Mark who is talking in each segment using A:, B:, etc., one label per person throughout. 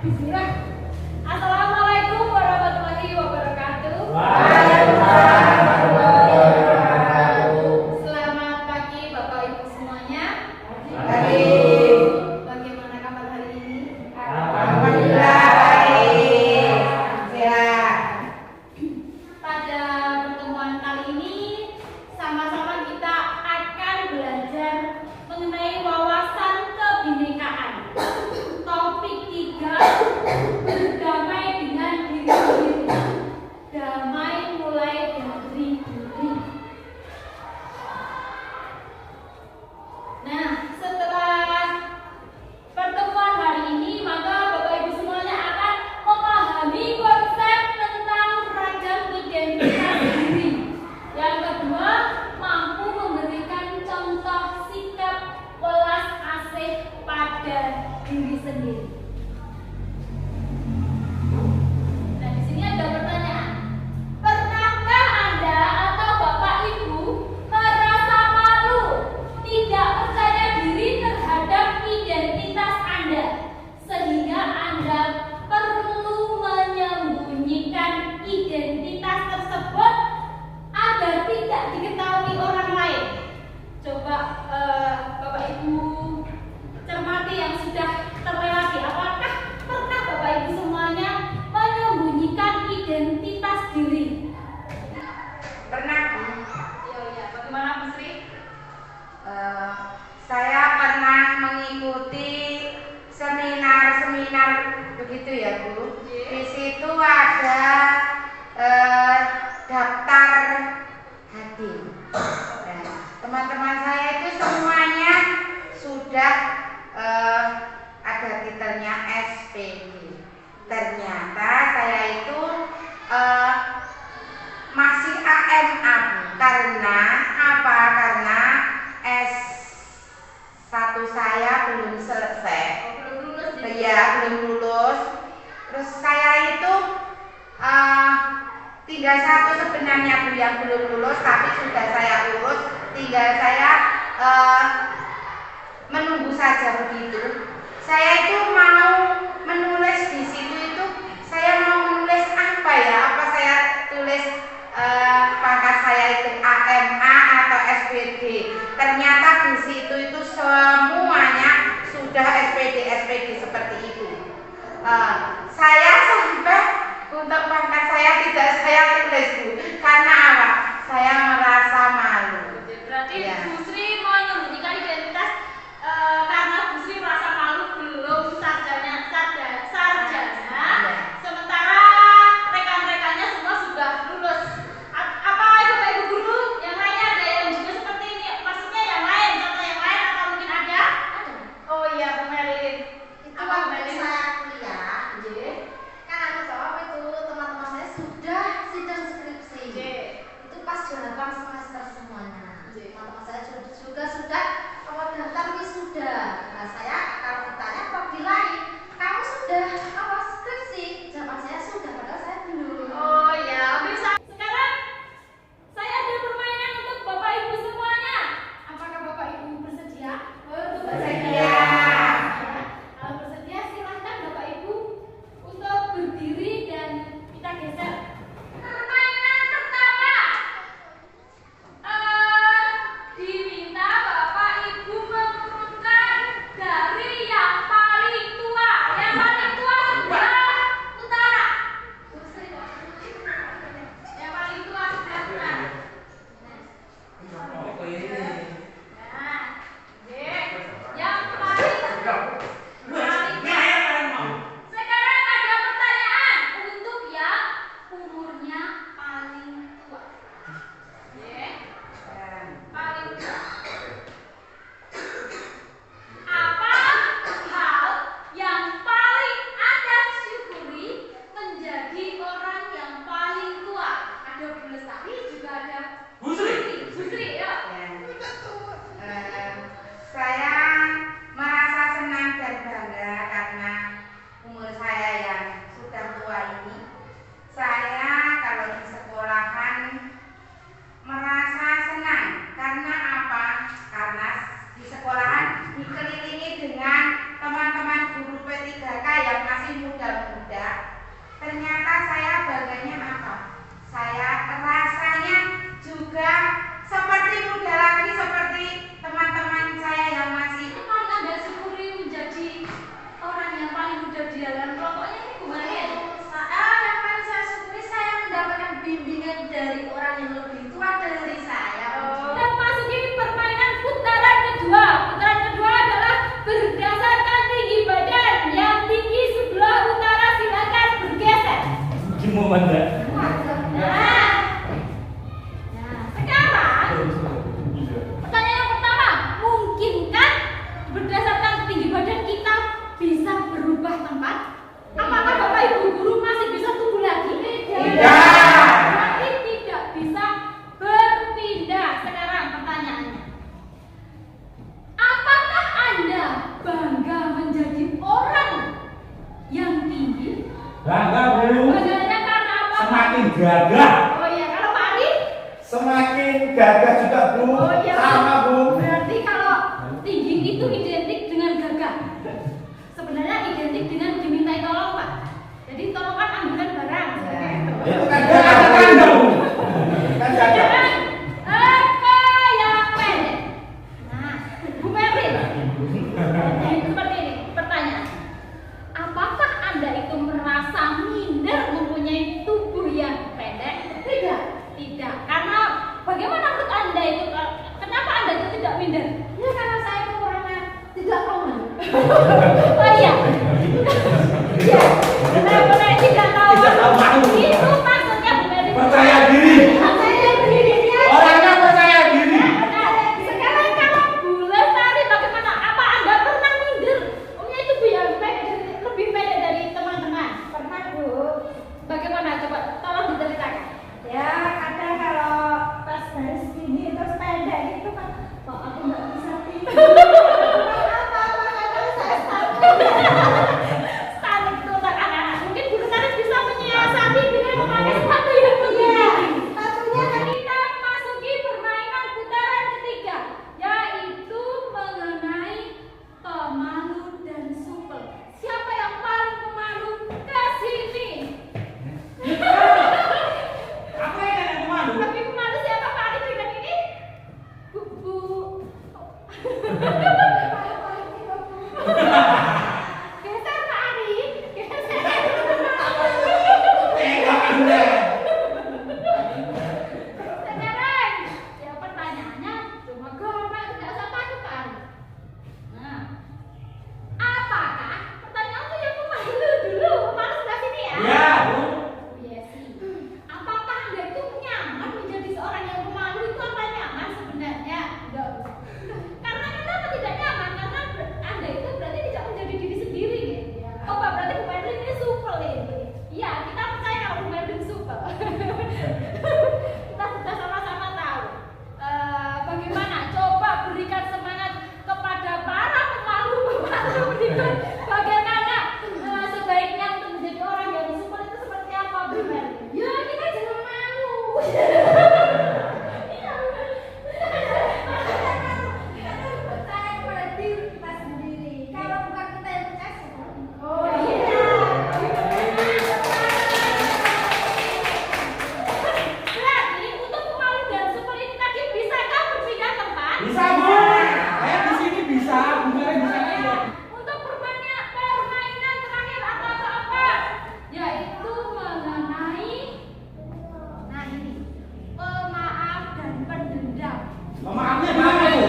A: Bismillah. Assalamualaikum warahmatullahi wabarakatuh.
B: Waalaikumsalam warahmatullahi wabarakatuh.
A: Selamat pagi Bapak Ibu semuanya.
B: Pagi.
A: Bagaimana kabar hari ini?
B: Alhamdulillah baik. Sehat.
A: Pada pertemuan kali ini sama-sama kita akan belajar mengenai wawasan kebinekaan. Topik 3, berdamai dengan diri sendiri. Damai mulai dari diri. Nah, setelah pertemuan hari ini, maka Bapak Ibu semuanya akan memahami konsep tentang ragam identitas diri. Yang kedua, mampu memberikan contoh sikap welas asih pada diri sendiri. Nah, di sini ada pertanyaan. Pernahkah Anda atau Bapak Ibu merasa malu, tidak percaya diri terhadap identitas Anda, sehingga Anda perlu menyembunyikan identitas tersebut agar tidak diketahui orang lain? Coba Bapak Ibu cermati yang sudah terlewati. Apakah pernah Bapak Ibu semuanya menyembunyikan identitas diri?
B: Pernah, Bu?
A: Iya. Bagaimana Bu Sri?
B: Saya pernah mengikuti seminar-seminar begitu ya, Bu. Di situ ada daftar hadir. Nah, teman-teman saya itu semuanya sudah ada titelnya SPD. Ternyata saya itu masih AMA, Bu. Karena apa? Karena S1 saya belum selesai.
A: Belum lulus jadi.
B: Iya, belum lulus. Terus saya itu tinggal satu sebenarnya, Bu, yang belum lulus, tapi sudah saya urus. Tinggal saya menunggu saja begitu. Saya itu mau menulis di situ itu, saya mau menulis apa ya? Apa saya tulis pangkat saya itu AMA atau SPD? Ternyata di situ itu semuanya sudah SPD seperti itu. Saya sampai untuk pangkat saya tidak saya tulis, Bu. Karena apa? Saya merasa malu.
A: Berarti
B: Ya.
A: Bu Sri menyembunyikan identitas karena Bu Sri merasa malu belum sarjana.
B: Ya.
A: Sementara rekan-rekannya semua sudah lulus. Apa Bapak Ibu guru yang lainnya ada yang juga seperti ini? Maksudnya yang lain, contoh yang lain atau mungkin ada? Oh iya, Bu Melin.
C: Itu
A: Apa, Bu
C: waktu
A: Melin?
C: saya kuliah,
A: J.
C: kan aku jawab itu teman-teman saya sudah sidang skripsi.
A: J.
C: Itu pas 8 semester semuanya.
A: J.
C: Teman-teman saya juga sudah awal daftar wisuda. Nah, saya kalau ditanya kok bilang kamu sudah awal skripsi? Jawaban saya sudah, padahal saya belum.
A: Oh ya, bisa. Sekarang saya ada permainan untuk Bapak Ibu semuanya. Apakah Bapak Ibu bersedia?
B: Bersedia.
A: Kalau bersedia silahkan Bapak Ibu untuk berdiri dan kita geser. Permainan pertama. Diminta Bapak Ibu menurunkan dari yang paling tua. Yang paling tua sebelah utara. Yang paling tua sebelah utara. Nah, yang paling sekarang ada pertanyaan untuk yang umurnya paling tua. Paling tua. Apa hal yang paling Anda syukuri menjadi orang yang paling tua? Ada Bu Lestari, juga ada Bu Sri, ya.
B: Saya merasa senang dan bangga karena umur saya yang sudah tua ini. Saya kalau di sekolahan merasa senang karena apa? Karena di sekolahan dikelilingi dengan teman-teman guru P3K yang masih muda
D: Enggak, Bu.
A: Gagahnya karena apa?
D: Semakin gagah.
A: Oh iya, kalau Pak Ali?
D: Semakin gagah juga, Bu.
A: Oh iya,
D: Sama, Bu.
A: Berarti kalau tinggi itu identik dengan gagah. Sebenarnya identik dengan dimintai tolong, Pak. Jadi tolong kan ambilkan barang.
D: Itu kan gagah, Bu. Kan gagah.
A: Apa yang pendek? Nah, Bu Merlin. Seperti ini pertanyaan. Apakah Anda itu merasa minder mempunyai tubuh yang pendek? Tidak. Tidak. Karena bagaimana menurut Anda itu? Kenapa Anda itu tidak minder?
C: Ya karena saya itu orangnya tidak kawan.
A: Oh iya. Iya. Benar-benar tidak tahu.
D: Tidak tahu malu.
A: Itu maksudnya Bu Merlin.
D: Percaya diri.
C: Saya dirinya.
D: Orangnya percaya diri.
A: Sekarang kalau Bu Lestari bagaimana? Apa Anda pernah minder? Punya itu Bu yang lebih pendek dari teman-teman.
C: Pernah Bu.
A: Bagaimana? Coba tolong diceritakan.
C: Ya kadang kalau pas dari sini terus pendek gitu kan, kok aku nggak bisa tidur. Apa-apa kadang saya takut.
A: Stalin itu untuk anak-anak. Mungkin Bu Lestari bisa menyiasati dengan memakai sepatu yang begini.
C: Sepatunya kan
A: Kita masuki permainan putaran ketiga, yaitu mengenai pemalu dan supel. Siapa yang paling pemalu? Ke sini.
D: Apa yang ada kemana?
A: Lebih pemalu siapa Pak Ali dengan ini? Bu. Geser Pak Ali. Geser. Sekarang, ya pertanyaannya cuma gampang, tidak usah takut Pak Ali. Nah, apakah pertanyaan itu yang pemalu dulu? Pemalu sebelah sini ya?
D: Ya, Bu.
A: Bu Yesi, apakah Anda itu nyaman menjadi seorang yang pemalu itu apa nyaman sebenarnya? Enggak. Karena kenapa tidak nyaman? Karena Anda itu berarti tidak menjadi diri sendiri ya. Oh, Pak, berarti Bu Merlin ini supel ini. Iya, kita percaya kalau Bu Merlin supel. Kita sudah sama-sama tahu. Bagaimana? Coba berikan semangat kepada para pemalu-pemalu itu. Bagaimana sebaiknya untuk menjadi orang yang supel itu seperti apa, Bu Merlin?
C: ya kita jangan malu. Percaya pada diri kita sendiri. Kalau bukan kita yang percaya siapa?
A: Oh iya. Berarti untuk pemalu dan supel ini tadi bisakah berpindah tempat?
D: Bisa, Bu. Saya di sini bisa. Beneran bisa aja.
A: Untuk permainan terakhir apa? Yaitu mengenai nah ini pemaaf dan pendendam.
D: Maafnya di mana, Bu?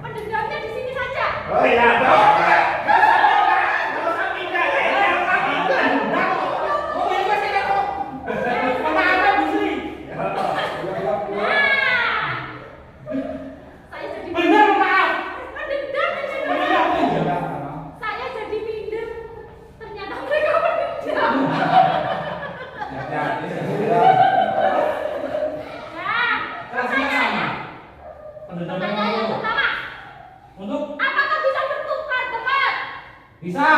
A: Pendendamnya di sini saja.
D: Oh iya, Bu.
A: Nah, saya jadi
D: Benar, maaf.
A: pendendam di sini.
D: Benar.
A: Saya jadi minder. Ternyata mereka pendendam. Nah, pertanyaannya. Pertanyaan yang pertama,
D: Untuk
A: apakah bisa bertukar tempat?
D: bisa.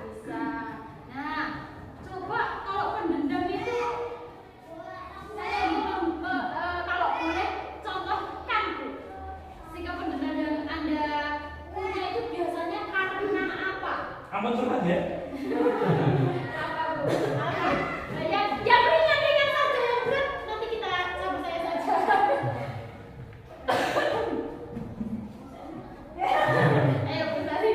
A: Bisa. Nah, coba kalau pendendam itu, saya ingin kalau boleh contohkan Bu, sikap pendendam yang Anda punya itu biasanya karena apa?
D: Ampun curhat ya.
A: Apa Bu? Apa? Nah, yang ringan-ringan saja, yang berat nanti kita sama saya saja. Ayo Bu Sari,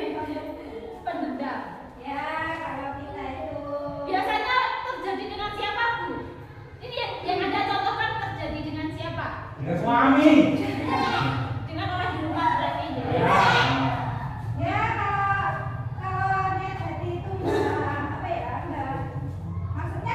A: pendendam.
C: Ya kalau kita itu
A: Biasanya terjadi dengan siapa Bu? Ini yang Anda contohkan terjadi dengan siapa?
D: Dengan suami.
A: Dengan orang di rumah berarti ya.
C: ya kalau dia jadi itu apa ya enggak, maksudnya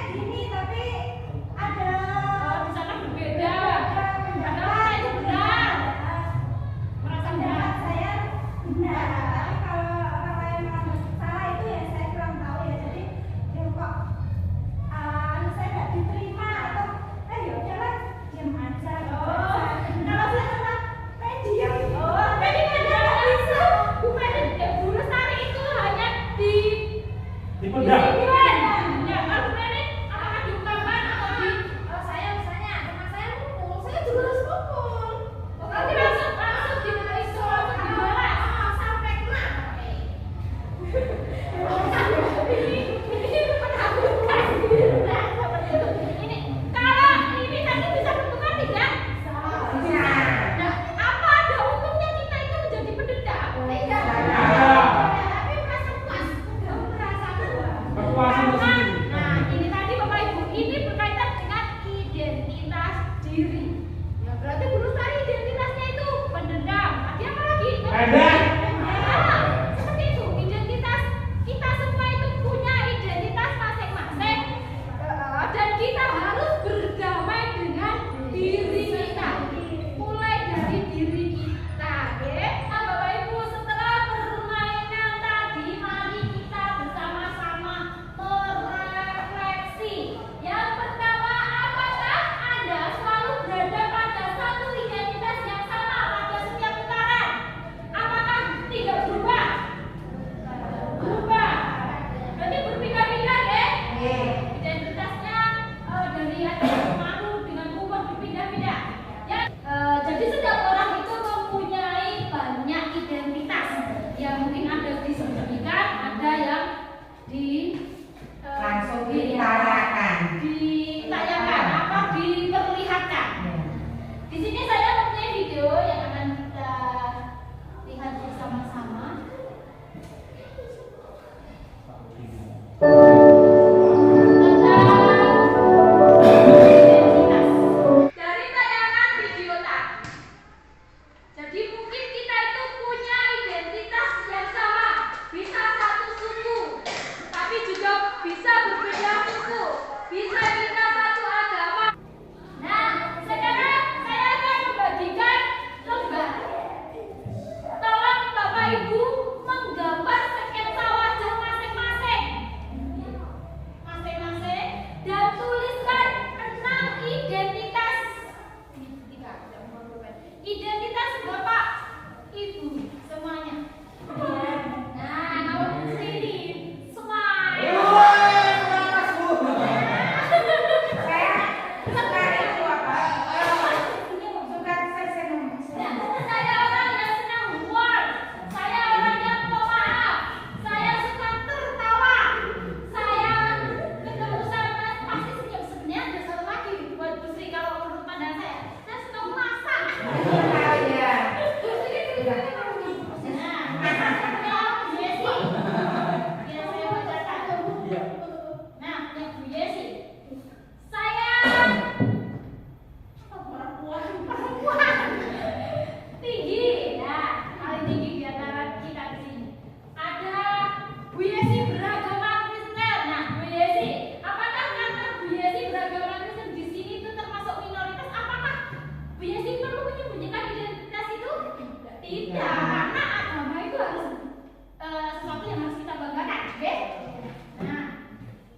A: oke? Nah,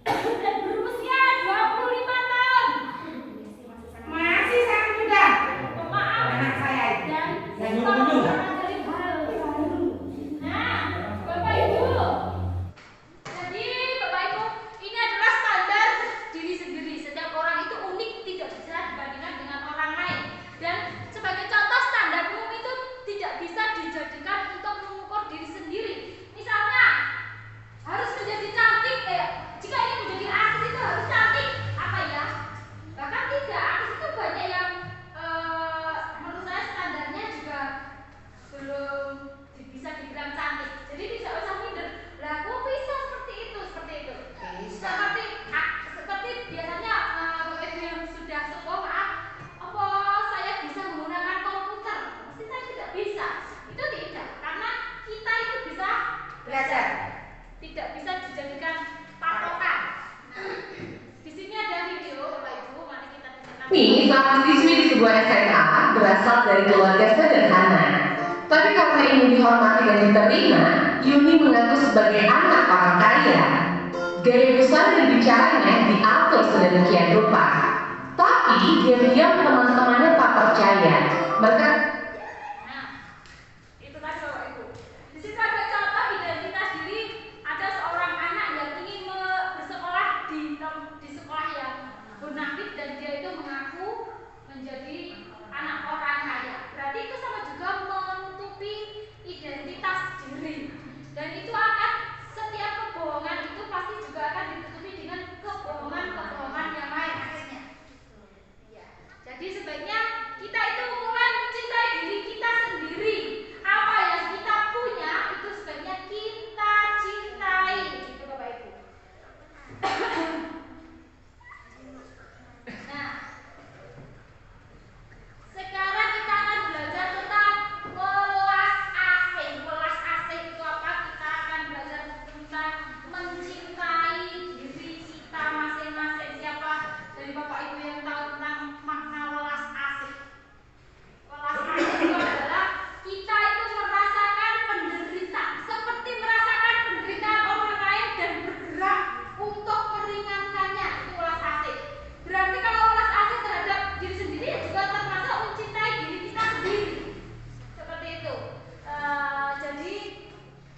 A: dan berusia 25 tahun.
B: Masih sangat muda.
A: Maaf,
B: Anak saya itu.
A: dan
D: Yang
A: sekolah
D: dulu-dulu.
A: orang dari baru. Nah, Bapak Ibu. Jadi Bapak Ibu, ini adalah standar diri sendiri. Setiap orang itu unik, tidak bisa dibandingkan dengan orang lain. Dan sebagai contoh, standar umum itu tidak bisa dijadikan untuk mengukur diri sendiri. Misalnya, harus menjadi cantik, jika ingin menjadi artis itu harus cantik, apa ya? Bahkan tidak, artis itu banyak yang menurut saya standarnya juga belum bisa dibilang cantik. Jadi tidak usah minder. Lah, kok bisa seperti itu?
B: Bisa.
A: Seperti biasanya Bapak Ibu yang sudah sekolah, maaf, apa saya bisa menggunakan komputer? Pasti saya tidak bisa. Itu tidak, karena kita itu bisa
B: Belajar.
A: tidak bisa dijadikan patokan. Di sini ada video Bapak Ibu, mari kita dengarkan.
E: Ini seorang siswi di sebuah SMA berasal dari keluarga sederhana. Tapi karena ingin dihormati dan diterima, Yuni mengaku sebagai anak orang kaya. Gaya besar dan bicaranya diatur sedemikian rupa. Tapi diam-diam teman-temannya tak percaya. Bahkan
A: Nah, itu tadi Bapak Ibu. Di situ ada contoh identitas diri. Ada seorang anak yang ingin bersekolah di sekolah yang bonafit dan dia itu mengaku menjadi anak orang kaya. Berarti itu sama juga menutupi identitas diri. Dan itu akan setiap kebohongan itu pasti juga akan ditutupi dengan kebohongan yang lain akhirnya. Ya. Jadi sebaiknya kita itu mulai mencintai diri kita sendiri. Apa yang kita punya itu sebaiknya kita cintai, gitu Bapak Ibu. Nah, sekarang kita akan belajar tentang welas asih. Welas asih itu apa? Kita akan belajar tentang mencintai diri kita masing-masing. Siapa dari Bapak Ibu yang tahu tentang makna welas asih? Welas asih itu adalah kita itu merasakan penderitaan, seperti merasakan penderitaan orang lain dan bergerak untuk meringankannya. Itu welas asih. Berarti kalau welas asih terhadap diri sendiri ya juga termasuk mencintai diri kita sendiri. Seperti itu. Jadi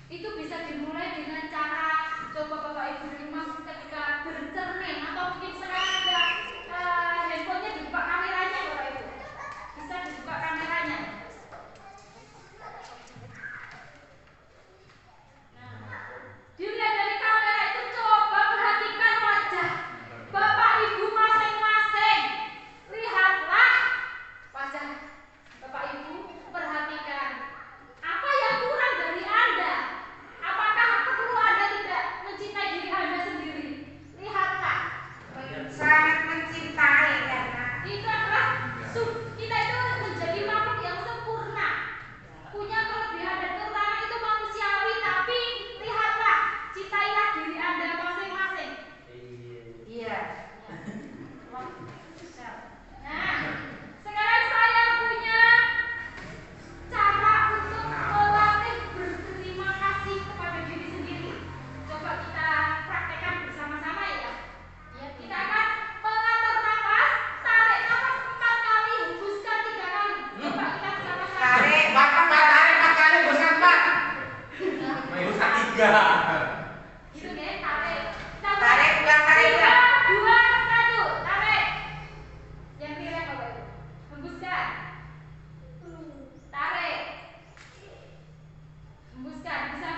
A: itu bisa dimulai dengan cara coba Bapak Ibu di rumah ketika bercermin atau mungkin sekarang ada handphonenya dibuka kameranya Bapak Ibu. Bisa dibuka kameranya. Nah, dilihat dari kamera itu coba perhatikan wajah Bapak Ibu masing-masing. Lihatlah wajah Bapak Ibu, perhatikan apa yang kurang dari Anda. Apakah perlu Anda tidak mencintai diri Anda sendiri? Lihatlah.
B: Sangat mencintai karena
A: Itu adalah kita itu menjadi makhluk yang sempurna, punya kelebihan dan kekurangan itu manusiawi. Tapi lihatlah, cintailah diri Anda masing-masing.
B: iya.
A: Nah, sekarang saya punya cara untuk melatih berterima kasih kepada diri sendiri. Coba kita praktekkan bersama-sama ya. Kita akan mengatur nafas, tarik nafas 4 kali, hembuskan 3 kali. Coba kita bersama-sama.
B: Tarik,
D: Tarik 4 kali, hembuskan 4.
F: Hembuskan 3.
A: Gitu ya, tarik. Kita
B: Tarik, ulang tarik,
A: 3,
B: ulang.
A: 2, 1, tarik. Yang rileks Bapak Ibu. Hembuskan. Tarik. Hembuskan. Bisa